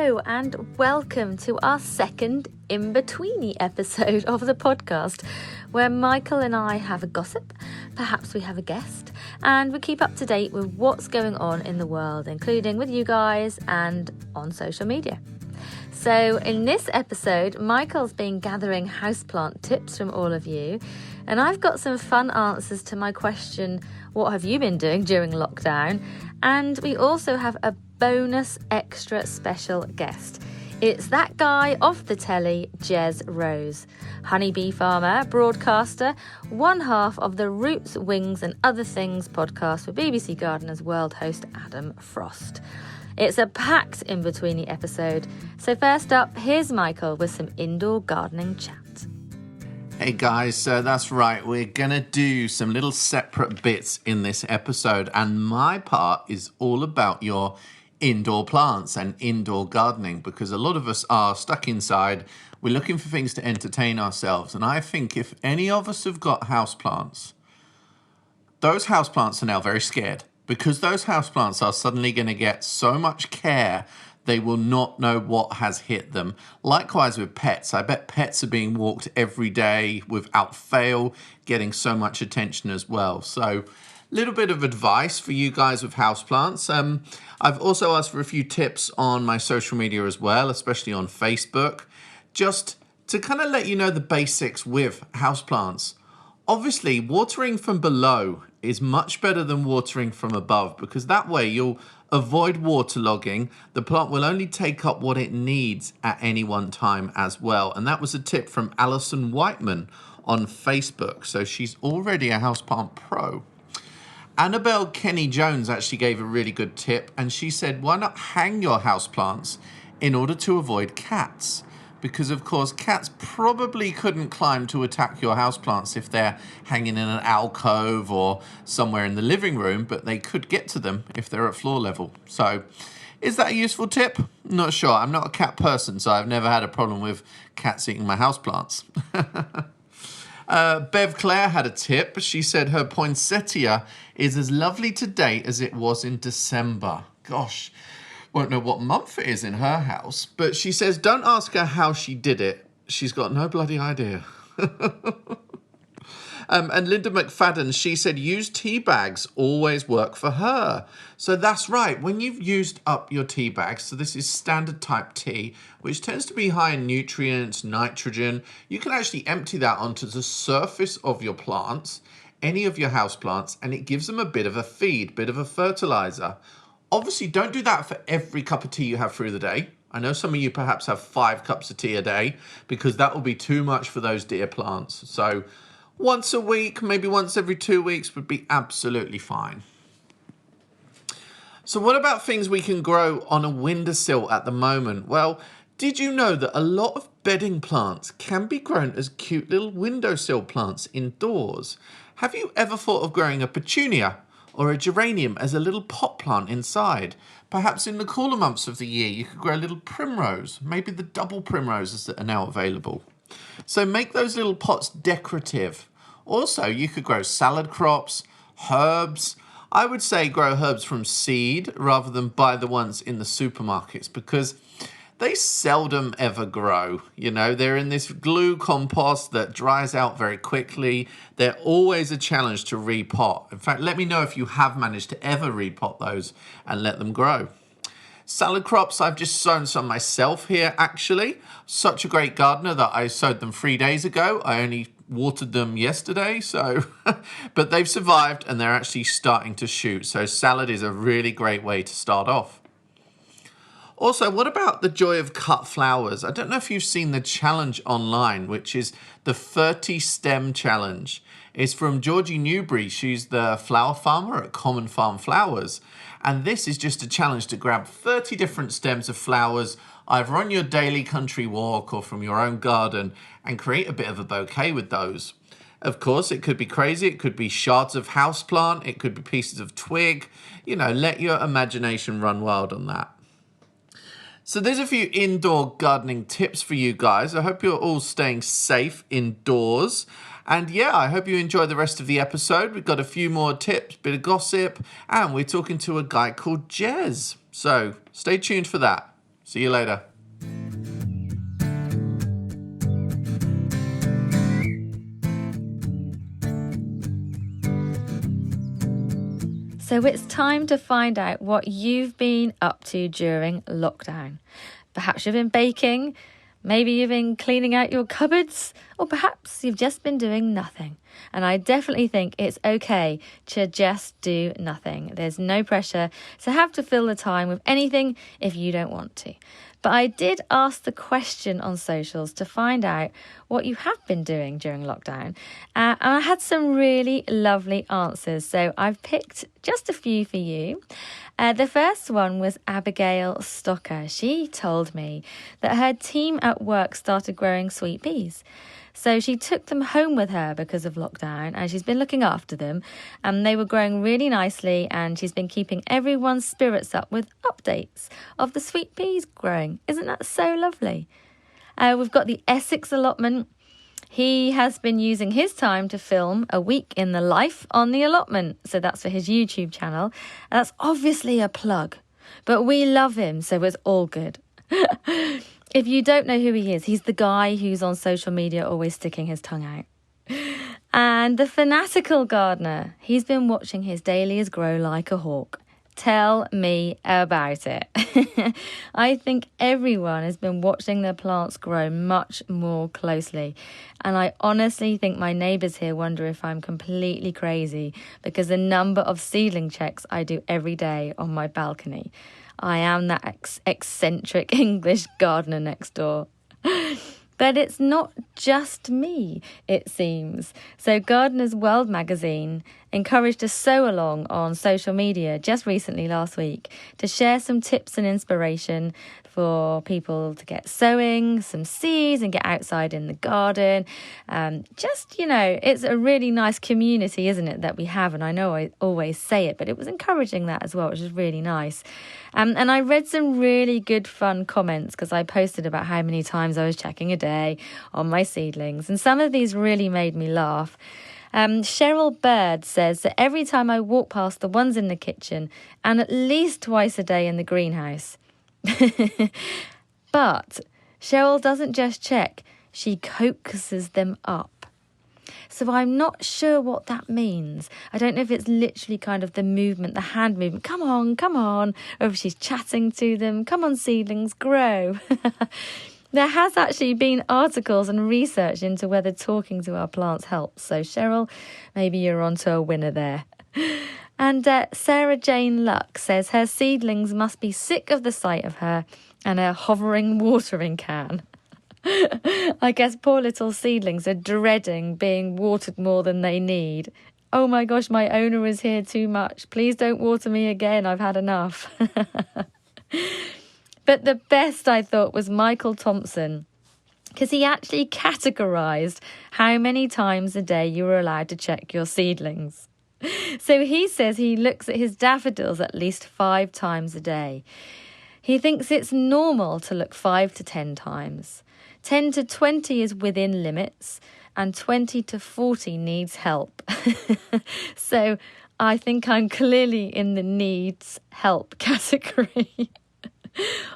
Hello and welcome to our second Inbetweeny episode of the podcast, where Michael and I have a gossip, perhaps we have a guest, and we keep up to date with what's going on in the world, including with you guys and on social media. So in this episode, Michael's been gathering houseplant tips from all of you, and I've got some fun answers to my question, what have you been doing during lockdown? And we also have a bonus extra special guest. It's that guy off the telly, Jez Rose, honeybee farmer, broadcaster, one half of the Roots, Wings and Other Things podcast for BBC Gardeners world host Adam Frost. It's a packed Inbetweeny episode. So first up, here's Michael with some indoor gardening chat. Hey guys, so that's right, we're gonna do some little separate bits in this episode, and my part is all about your indoor plants and indoor gardening, because a lot of us are stuck inside. We're looking for things to entertain ourselves, and I think if any of us have got houseplants, those houseplants are now very scared, because those houseplants are suddenly going to get so much care they will not know what has hit them. Likewise with pets. I bet pets are being walked every day without fail, getting so much attention as well. So little bit of advice for you guys with houseplants. I've also asked for a few tips on my social media as well, especially on Facebook, just to kind of let you know the basics with houseplants. Obviously, watering from below is much better than watering from above, because that way you'll avoid waterlogging. The plant will only take up what it needs at any one time as well. And that was a tip from Alison Whiteman on Facebook. So she's already a houseplant pro. Annabelle Kenny Jones actually gave a really good tip, and she said, why not hang your houseplants in order to avoid cats? Because of course cats probably couldn't climb to attack your houseplants if they're hanging in an alcove or somewhere in the living room, but they could get to them if they're at floor level. So is that a useful tip? Not sure. I'm not a cat person, so I've never had a problem with cats eating my houseplants. Bev Claire had a tip. She said her poinsettia is as lovely today as it was in December. Gosh, won't know what month it is in her house, but she says don't ask her how she did it. She's got no bloody idea. And Linda McFadden, she said used tea bags always work for her. So that's right. When you've used up your tea bags, so this is standard type tea, which tends to be high in nutrients, nitrogen, you can actually empty that onto the surface of your plants, any of your house plants, and it gives them a bit of a feed, bit of a fertilizer. Obviously, don't do that for every cup of tea you have through the day. I know some of you perhaps have 5 cups of tea a day, because that will be too much for those dear plants. So once a week, maybe once every 2 weeks would be absolutely fine. So what about things we can grow on a windowsill at the moment? Well, did you know that a lot of bedding plants can be grown as cute little windowsill plants indoors? Have you ever thought of growing a petunia or a geranium as a little pot plant inside? Perhaps in the cooler months of the year, you could grow a little primrose, maybe the double primroses that are now available. So make those little pots decorative. Also, you could grow salad crops, herbs. I would say grow herbs from seed rather than buy the ones in the supermarkets, because they seldom ever grow. You know, they're in this glue compost that dries out very quickly. They're always a challenge to repot. In fact, let me know if you have managed to ever repot those and let them grow. Salad crops, I've just sown some myself here, actually. Such a great gardener that I sowed them 3 days ago. I only watered them yesterday, so but they've survived and they're actually starting to shoot. So salad is a really great way to start off. Also, what about the joy of cut flowers? I don't know if you've seen the challenge online, which is the 30 stem challenge. It's from Georgie Newbury. She's the flower farmer at Common Farm Flowers. And this is just a challenge to grab 30 different stems of flowers, either on your daily country walk or from your own garden, and create a bit of a bouquet with those. Of course, it could be crazy. It could be shards of houseplant. It could be pieces of twig. You know, let your imagination run wild on that. So there's a few indoor gardening tips for you guys. I hope you're all staying safe indoors. And yeah, I hope you enjoy the rest of the episode. We've got a few more tips, bit of gossip, and we're talking to a guy called Jez. So stay tuned for that. See you later. So it's time to find out what you've been up to during lockdown. Perhaps you've been baking, maybe you've been cleaning out your cupboards, or perhaps you've just been doing nothing. And I definitely think it's okay to just do nothing. There's no pressure to have to fill the time with anything if you don't want to. But I did ask the question on socials to find out what you have been doing during lockdown. And I had some really lovely answers. So I've picked just a few for you. The first one was Abigail Stocker. She told me that her team at work started growing sweet peas. So she took them home with her because of lockdown, and she's been looking after them, and they were growing really nicely, and she's been keeping everyone's spirits up with updates of the sweet peas growing. Isn't that so lovely? We've got the Essex allotment. He has been using his time to film a week in the life on the allotment. So that's for his YouTube channel. That's obviously a plug, but we love him, so it's all good. If you don't know who he is, he's the guy who's on social media always sticking his tongue out. And the fanatical gardener, he's been watching his dahlias grow like a hawk. Tell me about it. I think everyone has been watching their plants grow much more closely. And I honestly think my neighbours here wonder if I'm completely crazy because the number of seedling checks I do every day on my balcony. I am that eccentric English gardener next door. But it's not just me, it seems. So Gardener's World magazine encouraged a sew along on social media just recently last week to share some tips and inspiration for people to get sowing, some seeds and get outside in the garden. It's a really nice community, isn't it, that we have? And I know I always say it, but it was encouraging that as well, which is really nice. And I read some really good fun comments because I posted about how many times I was checking a day on my seedlings. And some of these really made me laugh. Cheryl Bird says that every time I walk past the ones in the kitchen and at least twice a day in the greenhouse. But Cheryl doesn't just check, she coaxes them up. So I'm not sure what that means. I don't know if it's literally kind of the movement, the hand movement, come on, or if she's chatting to them, come on seedlings, grow. There has actually been articles and research into whether talking to our plants helps. So Cheryl, maybe you're onto a winner there. And Sarah Jane Luck says her seedlings must be sick of the sight of her and her hovering watering can. I guess poor little seedlings are dreading being watered more than they need. Oh my gosh, my owner is here too much. Please don't water me again. I've had enough. But the best I thought was Michael Thompson, because he actually categorised how many times a day you were allowed to check your seedlings. So he says he looks at his daffodils at least 5 times a day. He thinks it's normal to look 5 to 10 times. 10 to 20 is within limits and 20 to 40 needs help. So I think I'm clearly in the needs help category.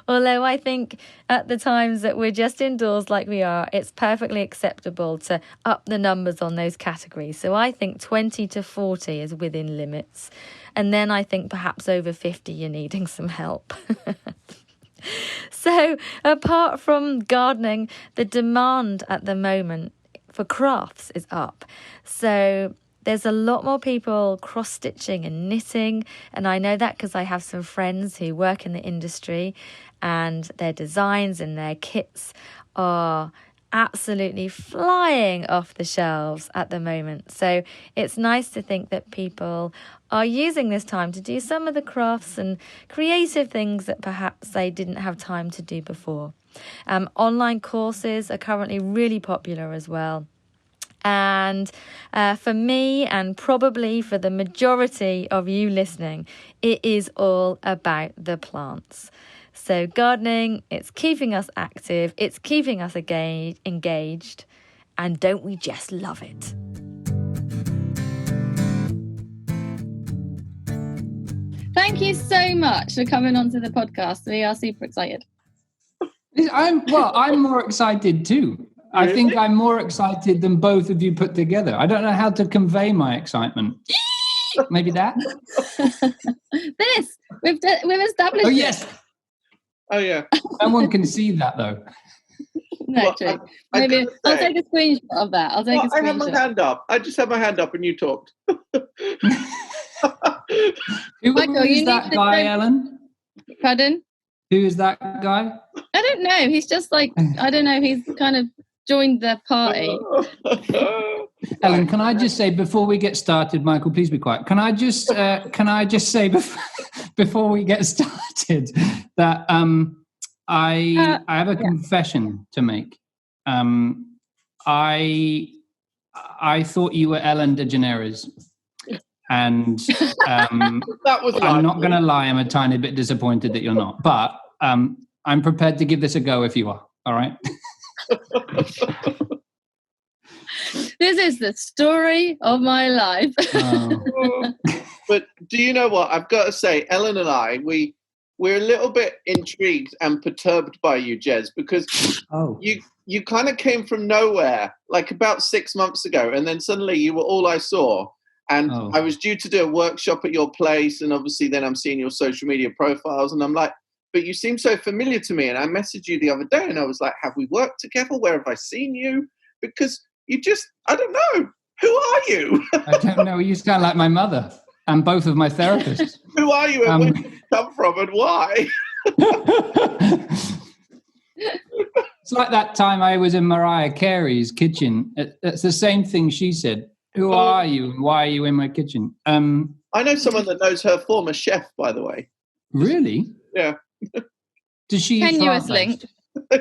Although I think at the times that we're just indoors like we are, it's perfectly acceptable to up the numbers on those categories. So I think 20 to 40 is within limits. And then I think perhaps over 50 you're needing some help. So apart from gardening, the demand at the moment for crafts is up. So there's a lot more people cross-stitching and knitting, and I know that because I have some friends who work in the industry and their designs and their kits are absolutely flying off the shelves at the moment. So it's nice to think that people are using this time to do some of the crafts and creative things that perhaps they didn't have time to do before. Online courses are currently really popular as well. And for me, and probably for the majority of you listening, it is all about the plants. So gardening, it's keeping us active, it's keeping us engaged, and don't we just love it? Thank you so much for coming onto the podcast. We are super excited. I'm more excited too. Really? I think I'm more excited than both of you put together. I don't know how to convey my excitement. Maybe that. This we've established. Oh yes. Oh yeah. No one can see that though. No, true. Maybe I'll take a screenshot of that. I'll take a screenshot. I had my hand up. I just had my hand up and you talked. Who is that guy, Ellen? Pardon? Who is that guy? I don't know. He's just like, I don't know. He's kind of joined the party. Ellen, can I just say before we get started, Michael, please be quiet. Can I just say before we get started that I have a confession to make. I thought you were Ellen DeGeneres. And that was I'm not going to lie, I'm a tiny bit disappointed that you're not. But I'm prepared to give this a go if you are. All right? This is the story of my life. But do you know what? I've got to say, Ellen and I, we're a little bit intrigued and perturbed by you, Jez, because you kind of came from nowhere, like about 6 months ago, and then suddenly you were all I saw. And I was due to do a workshop at your place, and obviously then I'm seeing your social media profiles, and I'm like, but you seem so familiar to me. And I messaged you the other day, and I was like, have we worked together? Where have I seen you? Because you just, I don't know. Who are you? I don't know. You sound like my mother and both of my therapists. Who are you and where did you come from and why? It's like that time I was in Mariah Carey's kitchen. It's the same thing she said. Who are you? Why are you in my kitchen? I know someone that knows her former chef, by the way. Really? Yeah. Does she eat plant-based?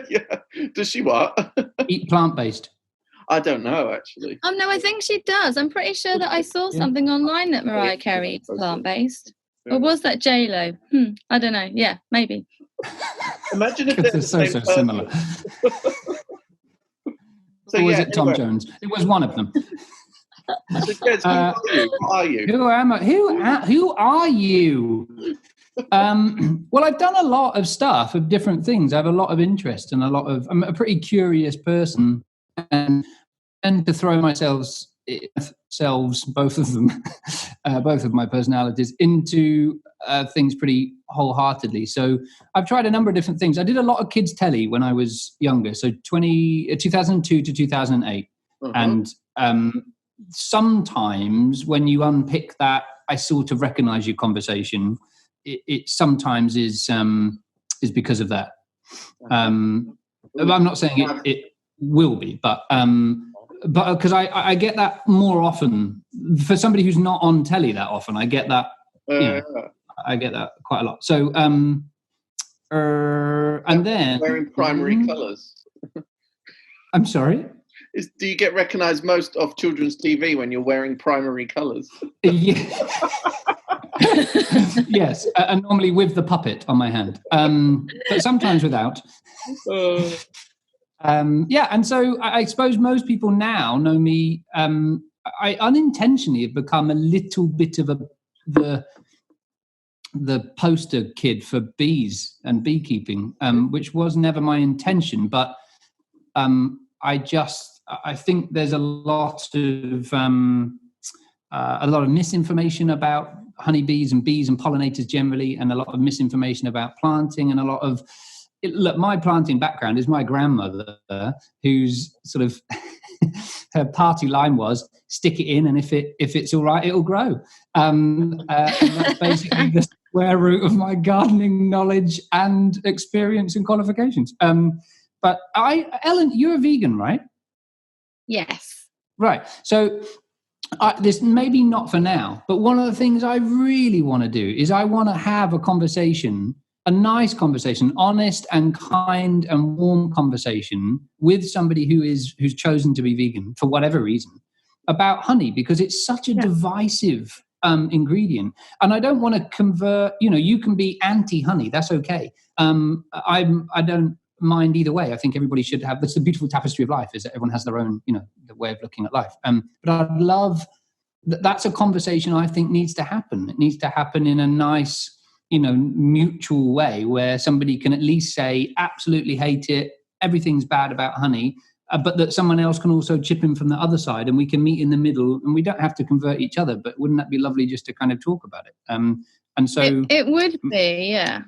Yeah. Does she what? Eat plant-based? I don't know, actually. Oh, no, I think she does. I'm pretty sure that I saw something online that Mariah Carey eats plant-based. Or was that J-Lo? I don't know. Yeah, maybe. Imagine if they're so similar. Or was it Tom Jones? It was one of them. So, Jez, who are you? Who am I? Who are you? Well, I've done a lot of stuff of different things. I have a lot of interest and I'm a pretty curious person, and to throw myself, both of them, both of my personalities into things pretty wholeheartedly. So I've tried a number of different things. I did a lot of kids telly when I was younger, so 2002 to 2008, and sometimes when you unpick that, I sort of recognize your conversation. It sometimes is because of that. I'm not saying it will be, but because I get that more often for somebody who's not on telly that often. I get that. I get that quite a lot. So and then wearing primary colours. I'm sorry. Do you get recognised most of children's TV when you're wearing primary colours? Yeah. Yes, and normally with the puppet on my hand, but sometimes without. And so I suppose most people now know me. I unintentionally have become a little bit of the poster kid for bees and beekeeping, which was never my intention, but I think there's a lot of misinformation about honeybees and bees and pollinators generally, and a lot of misinformation about planting, and a lot of look. My planting background is my grandmother, whose sort of her party line was stick it in, and if it's all right, it'll grow. And that's basically the square root of my gardening knowledge and experience and qualifications. But Ellen, you're a vegan, right? Yes. Right. So this maybe not for now, but one of the things I really want to do is I want to have a conversation, a nice conversation, honest and kind and warm conversation with somebody who's chosen to be vegan for whatever reason about honey, because it's such a divisive ingredient. And I don't want to convert, you can be anti-honey. That's okay. I don't mind either way. I think everybody should have, that's the beautiful tapestry of life, is that everyone has their own, the way of looking at life. But I'd love, that's a conversation I think needs to happen. It needs to happen in a nice, mutual way where somebody can at least say, absolutely hate it, everything's bad about honey, but that someone else can also chip in from the other side, and we can meet in the middle, and we don't have to convert each other. But wouldn't that be lovely just to kind of talk about it? And so it would be, yeah.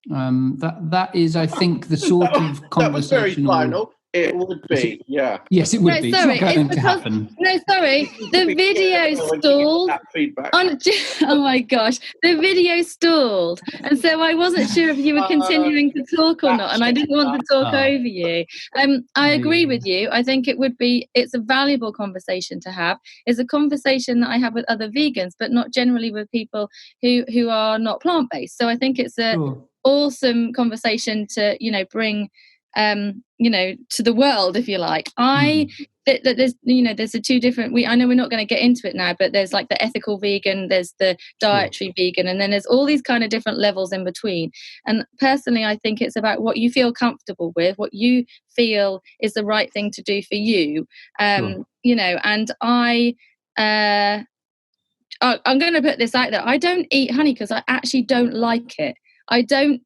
That is, I think, the sort of conversational. That was very final. It would be, yeah. Yes, it would be. Sorry, it's not going to happen. No, sorry. The video stalled. Oh my gosh, the video stalled, and so I wasn't sure if you were continuing to talk or not, and I didn't want to talk over you. I agree with you. I think it's a valuable conversation to have. It's a conversation that I have with other vegans, but not generally with people who are not plant-based. So I think it's a awesome conversation to bring to the world, if you like. There's the two different, I know we're not going to get into it now, but there's like the ethical vegan, there's the dietary vegan, and then there's all these kind of different levels in between. And personally, I think it's about what you feel comfortable with, what you feel is the right thing to do for you. And I'm going to put this out there. I don't eat honey because I actually don't like it. I don't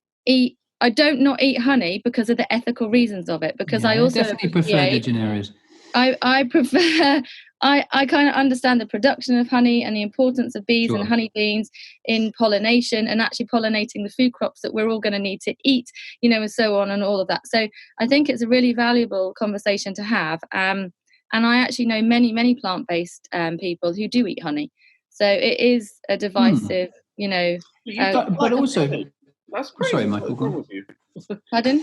not eat honey because of the ethical reasons of it, because I also definitely prefer Legionnaires. I prefer, I kind of understand the production of honey and the importance of bees and honeybees in pollination and actually pollinating the food crops that we're all going to need to eat, and so on and all of that. So I think it's a really valuable conversation to have. And I actually know many, many plant-based people who do eat honey. So it is a divisive, but also... That's crazy. Sorry, Michael. Go on. Pardon?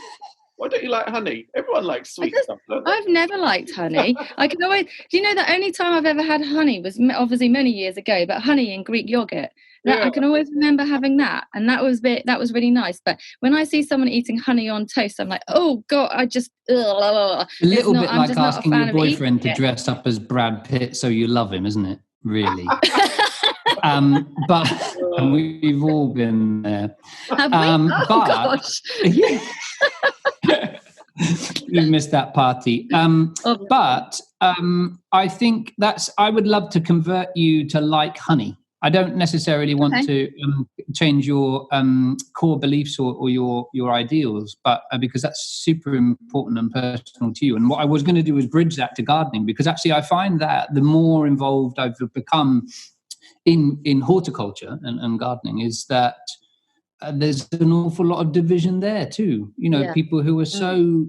Why don't you like honey? Everyone likes sweet stuff, don't they? I've never liked honey. I can always... Do you know the only time I've ever had honey was obviously many years ago, but honey in Greek yogurt. I can always remember having that, and that was really nice. But when I see someone eating honey on toast, I'm like, oh God, I just... A little bit like asking your boyfriend to dress up as Brad Pitt so you love him, isn't it? Really? But we've all been there. Have we? Oh gosh. You missed that party. But I think I would love to convert you to like honey. I don't necessarily want to change your core beliefs or your ideals, but because that's super important and personal to you. And what I was going to do was bridge that to gardening, because actually I find that the more involved I've become in horticulture and gardening is that there's an awful lot of division there too. People who are so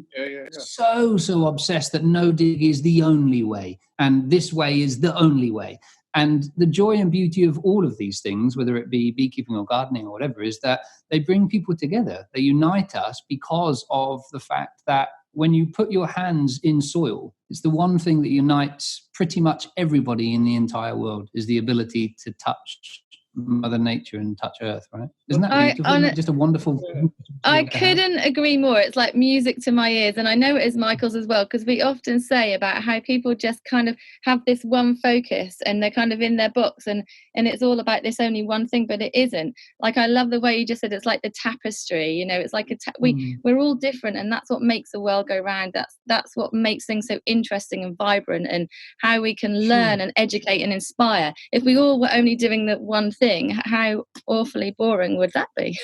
obsessed that no dig is the only way and this way is the only way. And the joy and beauty of all of these things, whether it be beekeeping or gardening or whatever, is that they bring people together. They unite us because of the fact that when you put your hands in soil, it's the one thing that unites pretty much everybody in the entire world, is the ability to touch Mother Nature and touch Earth, right? Isn't that beautiful? Isn't that just a wonderful thing? I couldn't agree more. It's like music to my ears, and I know it is Michael's as well, because we often say about how people just kind of have this one focus and they're kind of in their box and it's all about this only one thing, but it isn't. Like, I love the way you just said it's like the tapestry, it's like we're all different, and that's what makes the world go round. That's what makes things so interesting and vibrant, and how we can learn and educate and inspire. If we all were only doing the one thing, how awfully boring would that be?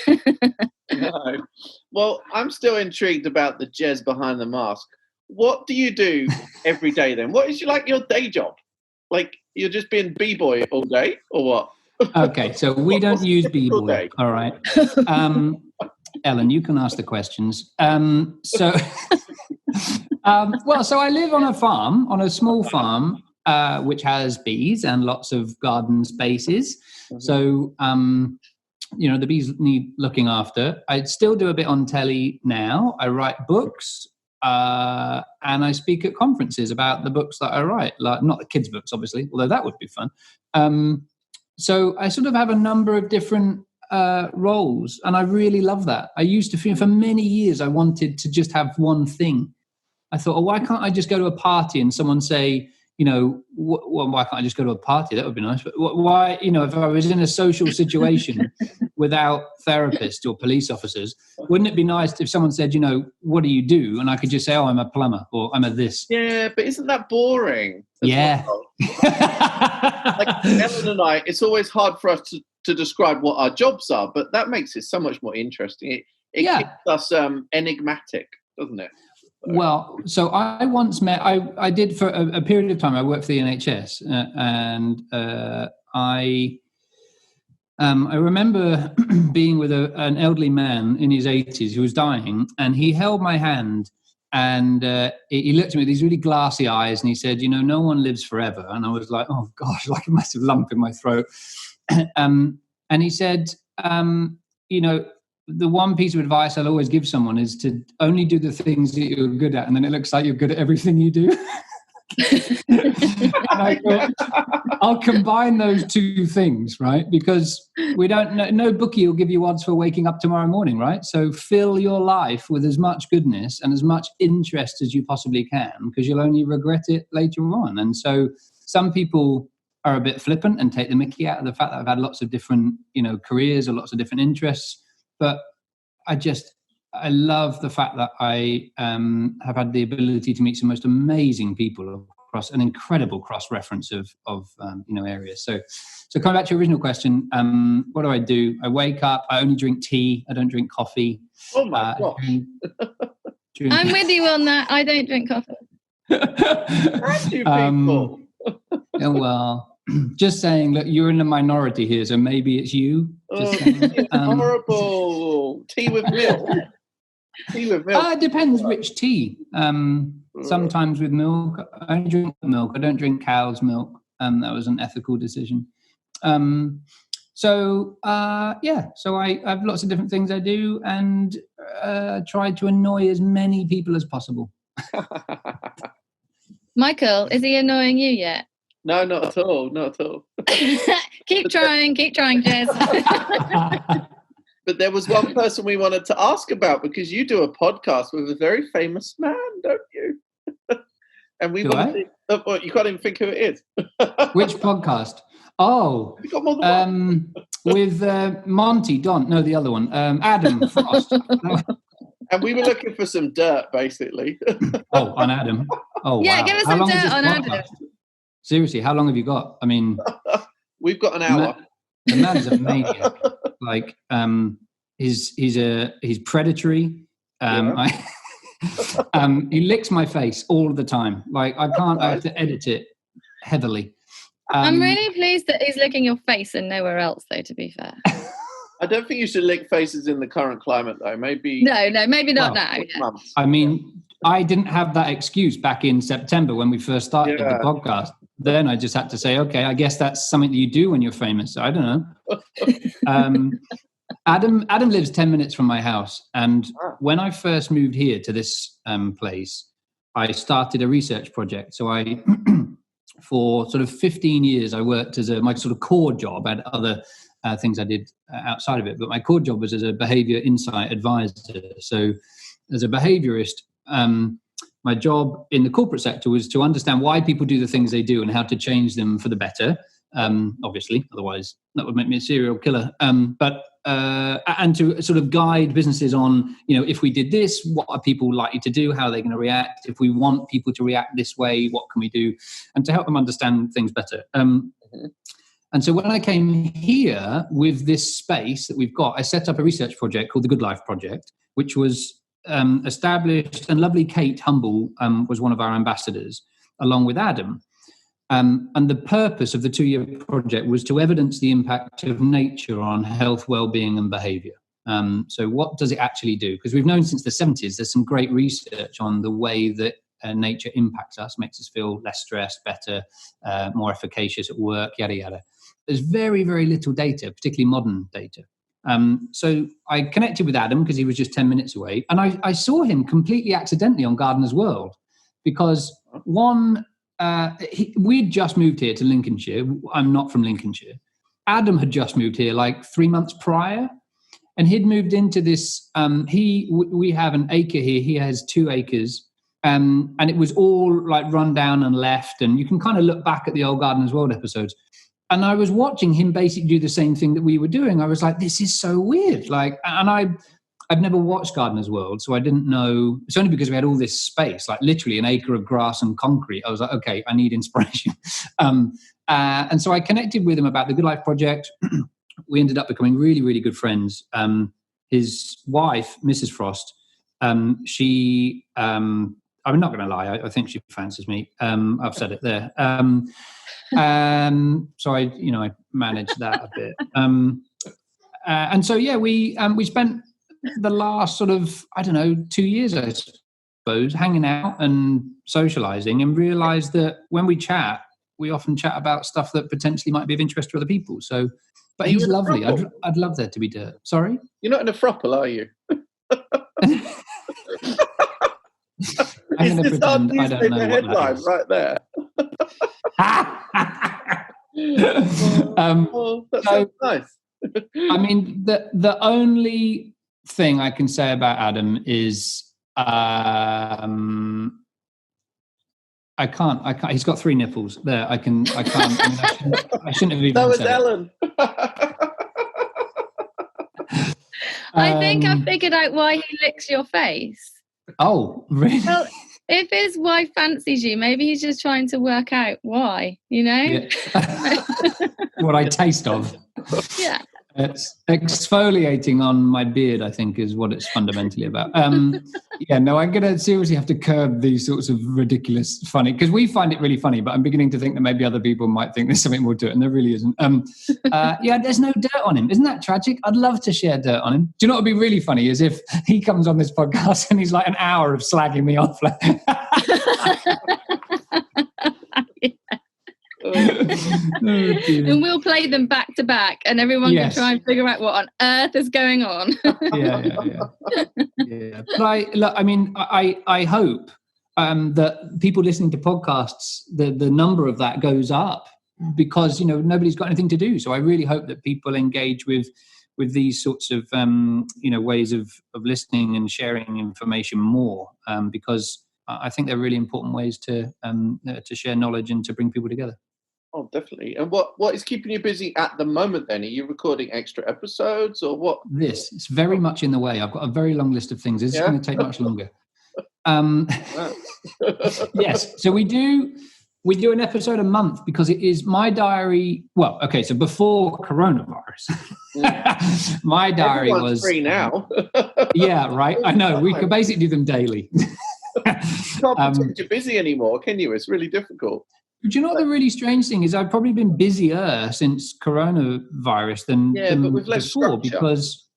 No. Well, I'm still intrigued about the Jez behind the mask. What do you do every day then? What is your day job? Like, you're just being b-boy all day, or what? Okay, so we don't use b-boy. All right. Ellen, you can ask the questions. So I live on a farm, on a small farm, which has bees and lots of garden spaces. So, the bees need looking after. I still do a bit on telly now. I write books, and I speak at conferences about the books that I write. Like, not the kids' books, obviously, although that would be fun. So I sort of have a number of different roles, and I really love that. I used to feel for many years I wanted to just have one thing. I thought, why can't I just go to a party and someone say, why can't I just go to a party? That would be nice. But why, if I was in a social situation without therapists or police officers, wouldn't it be nice if someone said, what do you do? And I could just say, I'm a plumber, or I'm a this. Yeah, but isn't that boring? Yeah. Like Ellen and I, it's always hard for us to describe what our jobs are, but that makes it so much more interesting. It keeps us enigmatic, doesn't it? Well, so I once met, I did for a period of time, I worked for the NHS, and I remember being with an elderly man in his 80s who was dying, and he held my hand, and he looked at me with these really glassy eyes, and he said, no one lives forever. And I was like, oh gosh, like a massive lump in my throat. And he said, the one piece of advice I'll always give someone is to only do the things that you're good at, and then it looks like you're good at everything you do. And I thought, I'll combine those two things, right? Because we don't know, no bookie will give you odds for waking up tomorrow morning, right? So fill your life with as much goodness and as much interest as you possibly can, because you'll only regret it later on. And so some people are a bit flippant and take the mickey out of the fact that I've had lots of different, careers or lots of different interests. But I love the fact that I have had the ability to meet some most amazing people across an incredible cross-reference of areas. So coming back to your original question, what do? I wake up, I only drink tea, I don't drink coffee. Oh my gosh. I'm with you on that. I don't drink coffee. Thank you, people. Well, just saying, look, you're in the minority here, so maybe it's you. Horrible. Tea with milk. Tea with milk. It depends which tea. Sometimes with milk. I only drink milk. I don't drink cow's milk. That was an ethical decision. So I have lots of different things I do, and try to annoy as many people as possible. Michael, is he annoying you yet? No, not at all. Not at all. Keep trying, Jez. But there was one person we wanted to ask about, because you do a podcast with a very famous man, don't you? And we want to you can't even think who it is. Which podcast? Oh, you got more than one. With Monty Don. No, the other one. Adam Frost. And we were looking for some dirt, basically. Oh, on Adam. Oh, yeah, wow. give us some dirt on Adam. Seriously, how long have you got? I mean, we've got an hour. The man's a maniac. Like, he's predatory. He licks my face all the time. Like, I have to edit it heavily. I'm really pleased that he's licking your face and nowhere else, though, to be fair. I don't think you should lick faces in the current climate, though. Maybe. No, maybe not now. Yeah. I mean, I didn't have that excuse back in September when we first started the podcast. Then I just had to say, okay, I guess that's something that you do when you're famous. I don't know. Adam lives 10 minutes from my house. And when I first moved here to this place, I started a research project. So for sort of 15 years, I worked as my sort of core job. I had other things I did outside of it, but my core job was as a behavior insight advisor. So as a behaviorist, my job in the corporate sector was to understand why people do the things they do and how to change them for the better. Obviously, otherwise that would make me a serial killer. And to sort of guide businesses on, if we did this, what are people likely to do? How are they going to react? If we want people to react this way, what can we do? And to help them understand things better. And so when I came here with this space that we've got, I set up a research project called the Good Life Project, which was established, and lovely Kate Humble was one of our ambassadors, along with Adam. And the purpose of the 2-year project was to evidence the impact of nature on health, well-being and behaviour. So what does it actually do? Because we've known since the 70s, there's some great research on the way that nature impacts us, makes us feel less stressed, better, more efficacious at work, yada, yada. There's very, very little data, particularly modern data. So I connected with Adam because he was just 10 minutes away. And I saw him completely accidentally on Gardener's World because we'd just moved here to Lincolnshire. I'm not from Lincolnshire. Adam had just moved here like 3 months prior. And he'd moved into this, we have an acre here. He has 2 acres. And it was all like run down and left. And you can kind of look back at the old Gardener's World episodes. And I was watching him basically do the same thing that we were doing. I was like, this is so weird. Like, and I've never watched Gardener's World, so I didn't know. It's only because we had all this space, like literally an acre of grass and concrete. I was like, okay, I need inspiration. And so I connected with him about the Good Life Project. we ended up becoming really, really good friends. His wife, Mrs. Frost, she, I'm not going to lie, I think she fancies me. I've said it there. So I managed that a bit. And so, yeah, we spent the last sort of, 2 years, I suppose, hanging out and socializing, and realized that when we chat, we often chat about stuff that potentially might be of interest to other people. So, but he's lovely. I'd love there to be dirt. Sorry? You're not in a throuple, are you? I'm going to pretend I don't know what headline that is. right there. That sounds nice. I mean, the only thing I can say about Adam is I can't. He's got 3 nipples. There, I can't. I shouldn't have even That was said Ellen. I think I figured out why he licks your face. Oh, really? Well, if his wife fancies you, maybe he's just trying to work out why, Yeah. What I taste of. Yeah. It's exfoliating on my beard, I think, is what it's fundamentally about. I'm going to seriously have to curb these sorts of ridiculous funny, because we find it really funny, but I'm beginning to think that maybe other people might think there's something more to it, and there really isn't. There's no dirt on him. Isn't that tragic? I'd love to share dirt on him. Do you know what would be really funny is if he comes on this podcast and he's like an hour of slagging me off. And we'll play them back to back, and everyone can try and figure out what on earth is going on. Yeah. But I hope that people listening to podcasts, the number of that goes up, because nobody's got anything to do. So I really hope that people engage with these sorts of ways of listening and sharing information more, because I think they're really important ways to share knowledge and to bring people together. Oh, definitely. And what is keeping you busy at the moment then? Are you recording extra episodes or what? It's very much in the way. I've got a very long list of things. This is going to take much longer. Yes. So we do an episode a month because it is my diary. Well, okay. So before coronavirus, my diary Everyone's was free now. Yeah, right. I know. We could basically do them daily. You can't pretend you're busy anymore, can you? It's really difficult. Do you know what the really strange thing is? I've probably been busier since coronavirus than but with less before, structure. because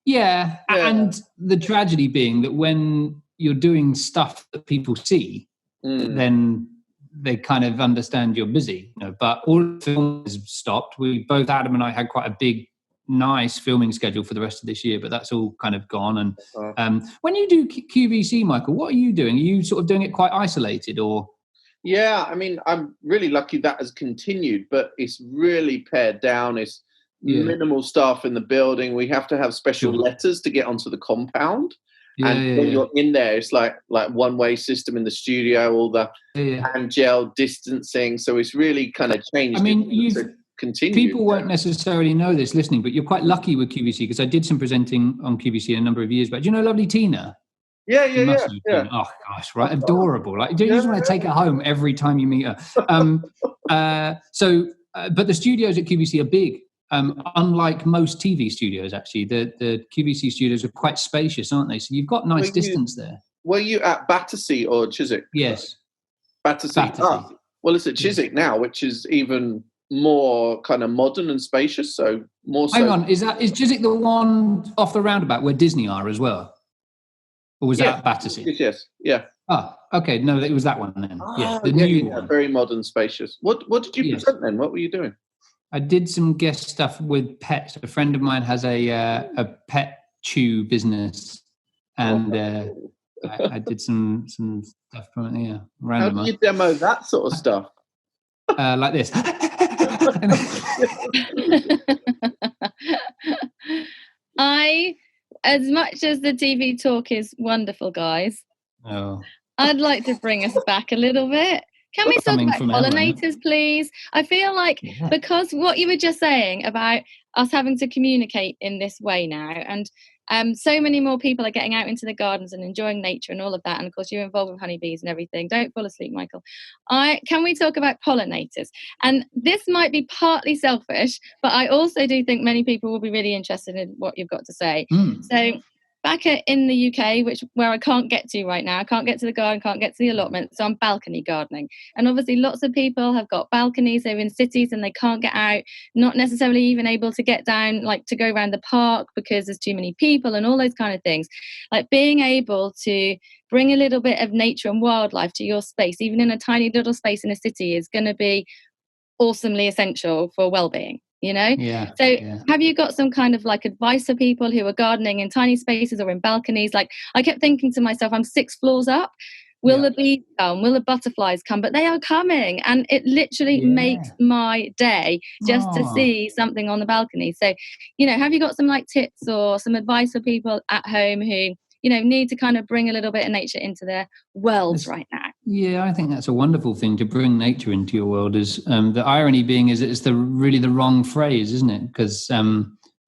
and the tragedy being that when you're doing stuff that people see, then they kind of understand you're busy. But all the film is stopped. Adam and I had quite a big, nice filming schedule for the rest of this year, but that's all kind of gone. And when you do QVC, Michael, what are you doing? Are you sort of doing it quite isolated, or? Yeah, I mean, I'm really lucky that has continued, but it's really pared down. It's minimal staff in the building. We have to have special letters to get onto the compound. When you're in there, it's like one-way system in the studio, all the hand gel distancing. So it's really kind of changed. I mean, people won't there. necessarily know this listening, but you're quite lucky with QVC, because I did some presenting on QVC a number of years back. Do you know lovely Tina? Yeah. Oh gosh, right, adorable. Like, do you just want to take her home every time you meet her? But the studios at QVC are big. Unlike most TV studios, actually, the QVC studios are quite spacious, aren't they? So you've got nice distance there. Were you at Battersea or Chiswick? Yes, Battersea. Well, it's at Chiswick now, which is even more kind of modern and spacious. So more. Hang on, is Chiswick the one off the roundabout where Disney are as well? Or was that Battersea? Yes. Yeah. Oh, okay. No, it was that one then. The new one. Very modern, spacious. What did you present then? What were you doing? I did some guest stuff with pets. A friend of mine has a pet chew business, and I did some stuff from it. Random. How do you demo that sort of stuff? Like this. As much as the TV talk is wonderful, guys, I'd like to bring us back a little bit. Can we talk about pollinators, please? I feel like because what you were just saying about us having to communicate in this way now, and So many more people are getting out into the gardens and enjoying nature and all of that. And of course, you're involved with honeybees and everything. Don't fall asleep, Michael. Can we talk about pollinators? And this might be partly selfish, but I also do think many people will be really interested in what you've got to say. So back in the UK, where I can't get to right now, I can't get to the garden, can't get to the allotment, so I'm balcony gardening. And obviously lots of people have got balconies, they're in cities and they can't get out, not necessarily even able to get down, like to go around the park because there's too many people and all those kind of things. Like being able to bring a little bit of nature and wildlife to your space, even in a tiny little space in a city, is going to be awesomely essential for well-being. Have you got some kind of like advice for people who are gardening in tiny spaces or in balconies? Like I kept thinking to myself, I'm 6 floors up, will the bees come, will the butterflies come? But they are coming, and it literally makes my day just to see something on the balcony. So have you got some like tips or some advice for people at home who need to kind of bring a little bit of nature into their worlds right now? Yeah, I think that's a wonderful thing, to bring nature into your world. Is the irony being is it's really the wrong phrase, isn't it? Because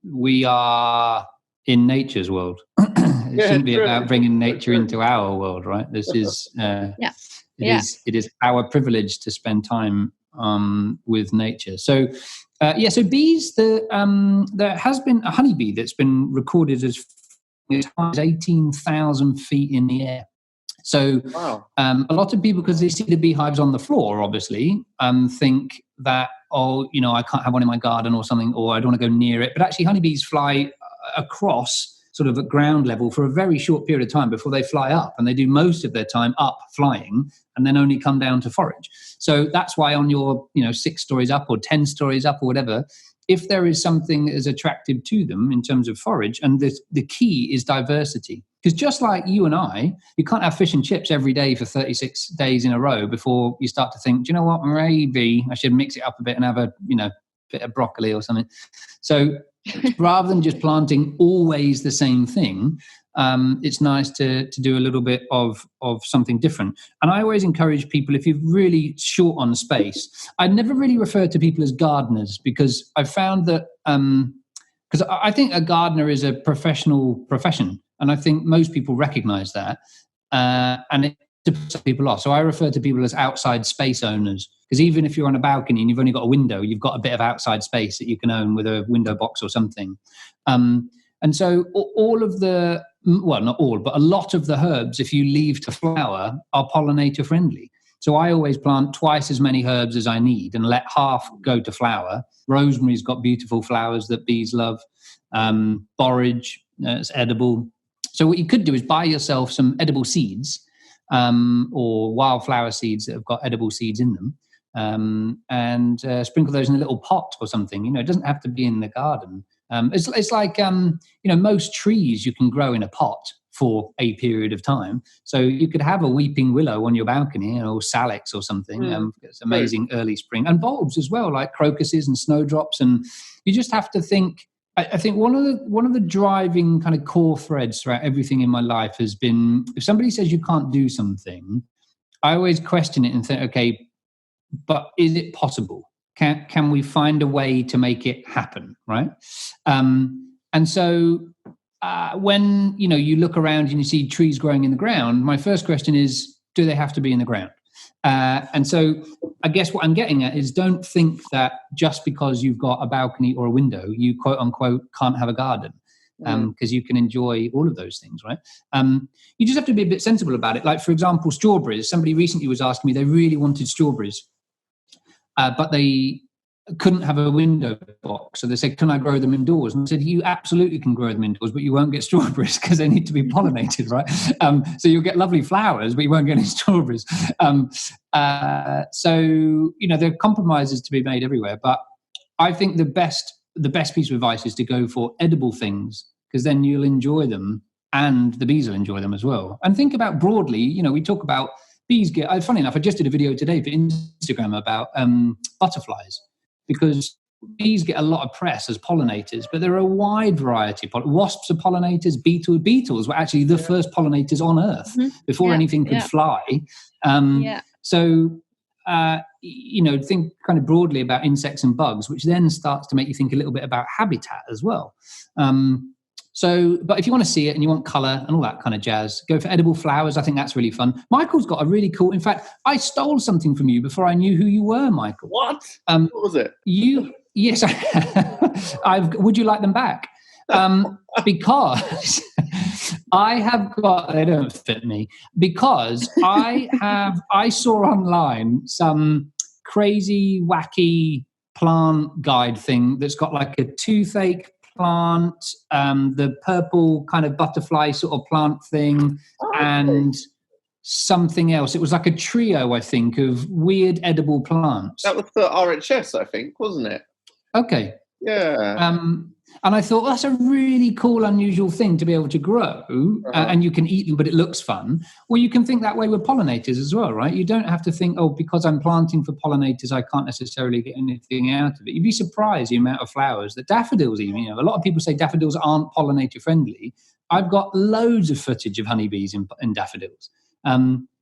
we are in nature's world. It shouldn't be about bringing nature into our world, right? This is it is our privilege to spend time with nature. So bees. There has been a honeybee that's been recorded as high as 18,000 feet in the air. So a lot of people, because they see the beehives on the floor, obviously, think that, I can't have one in my garden or something, or I don't want to go near it. But actually, honeybees fly across sort of at ground level for a very short period of time before they fly up. And they do most of their time up flying and then only come down to forage. So that's why on your 6 stories up or 10 stories up or whatever, if there is something that is attractive to them in terms of forage, and the key is diversity. Because just like you and I, you can't have fish and chips every day for 36 days in a row before you start to think, do you know what, maybe I should mix it up a bit and have a bit of broccoli or something. So rather than just planting always the same thing, it's nice to do a little bit of something different. And I always encourage people, if you're really short on space, I never really refer to people as gardeners, because I've found that, because I think a gardener is a professional profession, and I think most people recognize that, and it puts some people off. So I refer to people as outside space owners, because even if you're on a balcony and you've only got a window, you've got a bit of outside space that you can own with a window box or something. And so all of the, well, not all, but a lot of the herbs, if you leave to flower, are pollinator friendly. So I always plant twice as many herbs as I need and let half go to flower. Rosemary's got beautiful flowers that bees love. Borage, it's edible. So what you could do is buy yourself some edible seeds, or wildflower seeds that have got edible seeds in them, and sprinkle those in a little pot or something. It doesn't have to be in the garden. It's like, most trees you can grow in a pot for a period of time. So you could have a weeping willow on your balcony, or salix or something. It's amazing early spring. And bulbs as well, like crocuses and snowdrops. And you just have to think, I think one of the driving kind of core threads throughout everything in my life has been, if somebody says you can't do something, I always question it and think, okay, but is it possible? Can we find a way to make it happen, right? And so when you look around and you see trees growing in the ground, my first question is, do they have to be in the ground? And so I guess what I'm getting at is, don't think that just because you've got a balcony or a window, you quote unquote can't have a garden, because you can enjoy all of those things, right? You just have to be a bit sensible about it. Like, for example, strawberries. Somebody recently was asking me, they really wanted strawberries, but they couldn't have a window box. So they said, can I grow them indoors? And I said, you absolutely can grow them indoors, but you won't get strawberries because they need to be pollinated, right? So you'll get lovely flowers, but you won't get any strawberries. So, there are compromises to be made everywhere. But I think the best piece of advice is to go for edible things, because then you'll enjoy them and the bees will enjoy them as well. And think about broadly, we talk about bees get, funny enough, I just did a video today for Instagram about butterflies, because bees get a lot of press as pollinators, but there are a wide variety. Wasps are pollinators, beetles were actually the first pollinators on Earth before anything could fly. So, think kind of broadly about insects and bugs, which then starts to make you think a little bit about habitat as well. So, but if you want to see it and you want colour and all that kind of jazz, go for edible flowers. I think that's really fun. Michael's got a really cool. In fact, I stole something from you before I knew who you were, Michael. What? What was it? Yes. Would you like them back? Because I have got. They don't fit me. Because I saw online some crazy, wacky plant guide thing that's got like a toothache plant, the purple kind of butterfly sort of plant thing, and something else. It was like a trio, I think, of weird edible plants. That was for RHS, I think, wasn't it? Okay. Yeah. And I thought, well, that's a really cool, unusual thing to be able to grow, and you can eat them, but it looks fun. Well, you can think that way with pollinators as well, right? You don't have to think, oh, because I'm planting for pollinators, I can't necessarily get anything out of it. You'd be surprised the amount of flowers that daffodils even, a lot of people say daffodils aren't pollinator friendly. I've got loads of footage of honeybees in daffodils.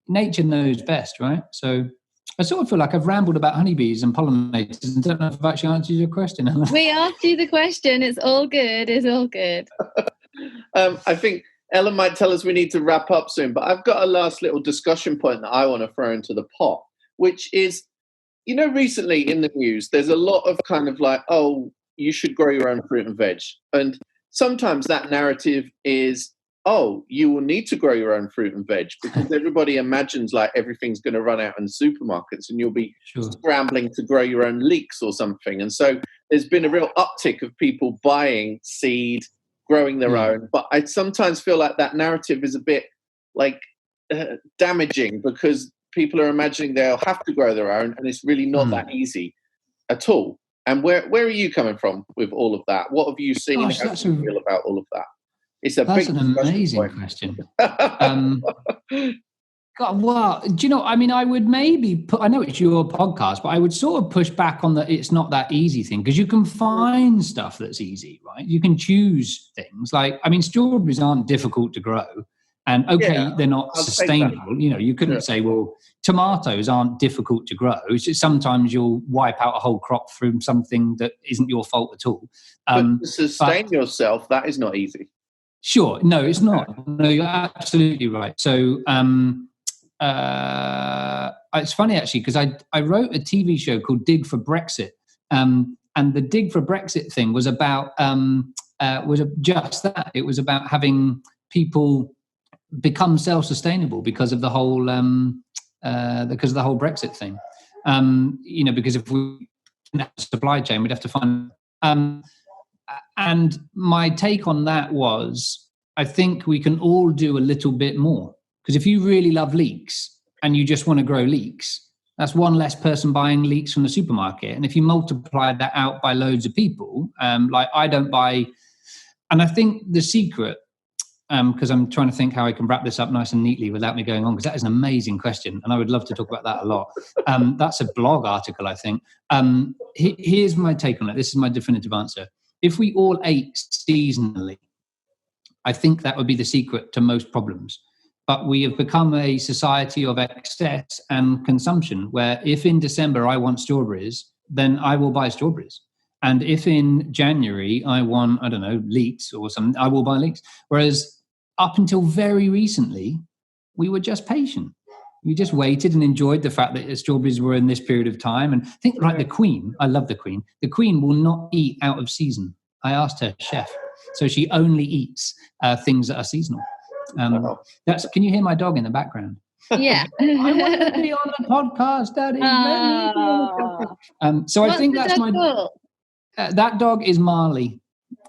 Nature knows best, right? So I sort of feel like I've rambled about honeybees and pollinators and don't know if I've actually answered your question. We asked you the question. It's all good. It's all good. I think Ellen might tell us we need to wrap up soon, but I've got a last little discussion point that I want to throw into the pot, which is, recently in the news, there's a lot of kind of like, oh, you should grow your own fruit and veg. And sometimes that narrative is, oh, you will need to grow your own fruit and veg because everybody imagines like everything's going to run out in supermarkets and you'll be scrambling to grow your own leeks or something. And so there's been a real uptick of people buying seed, growing their own. But I sometimes feel like that narrative is a bit like damaging because people are imagining they'll have to grow their own and it's really not that easy at all. And where are you coming from with all of that? What have you seen? How do you feel about all of that? That's an amazing question. God, well, do you know, I mean, I would maybe I know it's your podcast, but I would sort of push back on the it's not that easy thing because you can find stuff that's easy, right? You can choose things like, I mean, strawberries aren't difficult to grow and they're not sustainable. You couldn't say, well, tomatoes aren't difficult to grow. It's just sometimes you'll wipe out a whole crop from something that isn't your fault at all. But to sustain yourself, that is not easy. Sure. No, it's not. No, you're absolutely right. So it's funny, actually, because I wrote a TV show called Dig for Brexit. And the Dig for Brexit thing was about just that. It was about having people become self-sustainable because of the whole Brexit thing. Because if we didn't have a supply chain, we'd have to find... And my take on that was, I think we can all do a little bit more. Because if you really love leeks and you just want to grow leeks, that's one less person buying leeks from the supermarket. And if you multiply that out by loads of people, like I don't buy... And I think the secret, because I'm trying to think how I can wrap this up nice and neatly without me going on, because that is an amazing question. And I would love to talk about that a lot. That's a blog article, I think. Here's my take on it. This is my definitive answer. If we all ate seasonally, I think that would be the secret to most problems. But we have become a society of excess and consumption, where if in December I want strawberries, then I will buy strawberries. And if in January I want, I don't know, leeks or something, I will buy leeks. Whereas up until very recently, we were just patient. We just waited and enjoyed the fact that strawberries were in this period of time. And think like the Queen. I love the Queen. The Queen will not eat out of season. I asked her chef. So she only eats things that are seasonal. Can you hear my dog in the background? Yeah. I want to be on the podcast, Daddy. So I think that's my... that dog is Marley.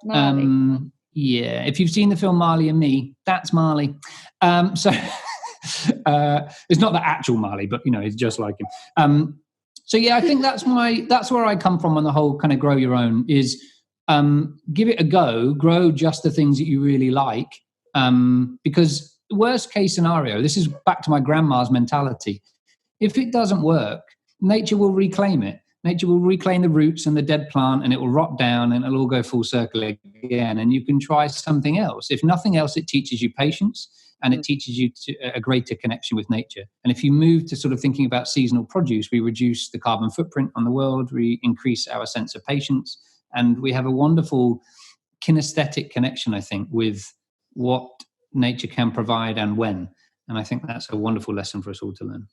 Marley. Yeah. If you've seen the film Marley and Me, that's Marley. It's not the actual Marley, but it's just like him. So yeah, I think that's where I come from on the whole kind of grow your own is give it a go, grow just the things that you really like. Because worst case scenario, this is back to my grandma's mentality. If it doesn't work, nature will reclaim it. Nature will reclaim the roots and the dead plant and it will rot down and it'll all go full circle again. And you can try something else. If nothing else, it teaches you patience. And it teaches you a greater connection with nature. And if you move to sort of thinking about seasonal produce, we reduce the carbon footprint on the world, we increase our sense of patience, and we have a wonderful kinesthetic connection, I think, with what nature can provide and when. And I think that's a wonderful lesson for us all to learn.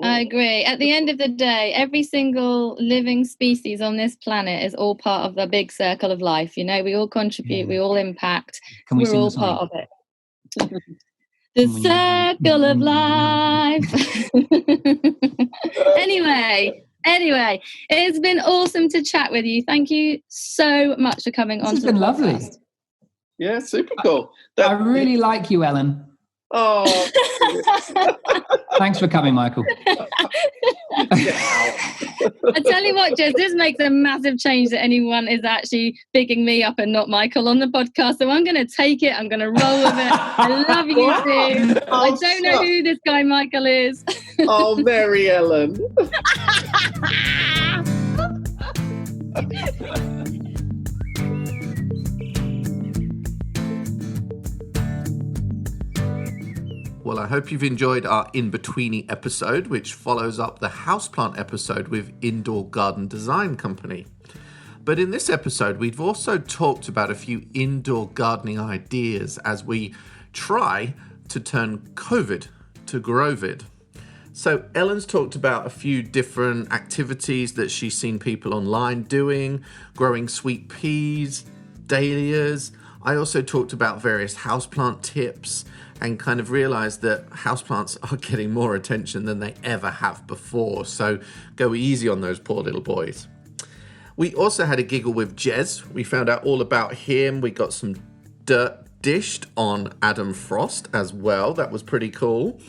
I agree. At the end of the day, every single living species on this planet is all part of the big circle of life. You know, we all contribute, we all impact. Can we We're sing all the song? part of it. The circle of life. Anyway, it's been awesome to chat with you. Thank you so much for coming on. This has been lovely. Yeah, super cool. I really like you, Ellen. Oh, Thanks for coming, Michael. I tell you what, Jess, this makes a massive change that anyone is actually bigging me up and not Michael on the podcast. So I'm going to take it. I'm going to roll with it. I love you, dude. I don't know who this guy Michael is. Oh, Mary Ellen. Well, I hope you've enjoyed our Inbetweeny episode, which follows up the houseplant episode with Indoor Garden Design Company. But in this episode, we've also talked about a few indoor gardening ideas as we try to turn COVID to Grovid. So Ellen's talked about a few different activities that she's seen people online doing, growing sweet peas, dahlias. I also talked about various houseplant tips and kind of realized that houseplants are getting more attention than they ever have before. So go easy on those poor little boys. We also had a giggle with Jez. We found out all about him. We got some dirt dished on Adam Frost as well. That was pretty cool.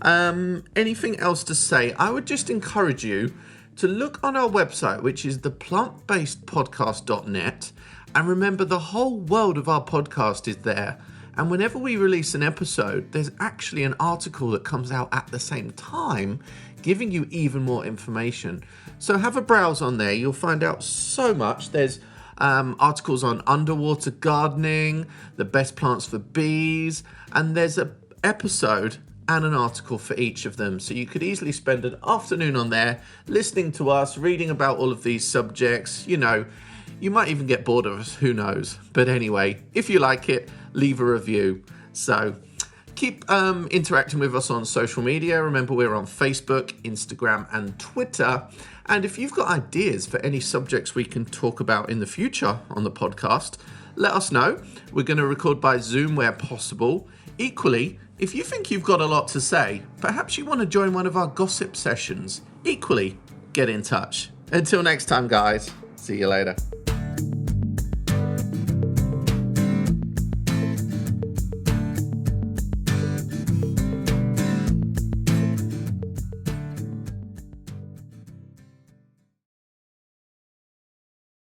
Anything else to say? I would just encourage you to look on our website, which is theplantbasedpodcast.net. And remember, the whole world of our podcast is there. And whenever we release an episode, there's actually an article that comes out at the same time, giving you even more information. So have a browse on there. You'll find out so much. There's articles on underwater gardening, the best plants for bees, and there's an episode and an article for each of them. So you could easily spend an afternoon on there, listening to us, reading about all of these subjects. You know, you might even get bored of us, who knows? But anyway, if you like it, leave a review. So keep interacting with us on social media. Remember, we're on Facebook, Instagram, and Twitter. And if you've got ideas for any subjects we can talk about in the future on the podcast, let us know. We're going to record by Zoom where possible. Equally, if you think you've got a lot to say, perhaps you want to join one of our gossip sessions. Equally, get in touch. Until next time, guys. See you later.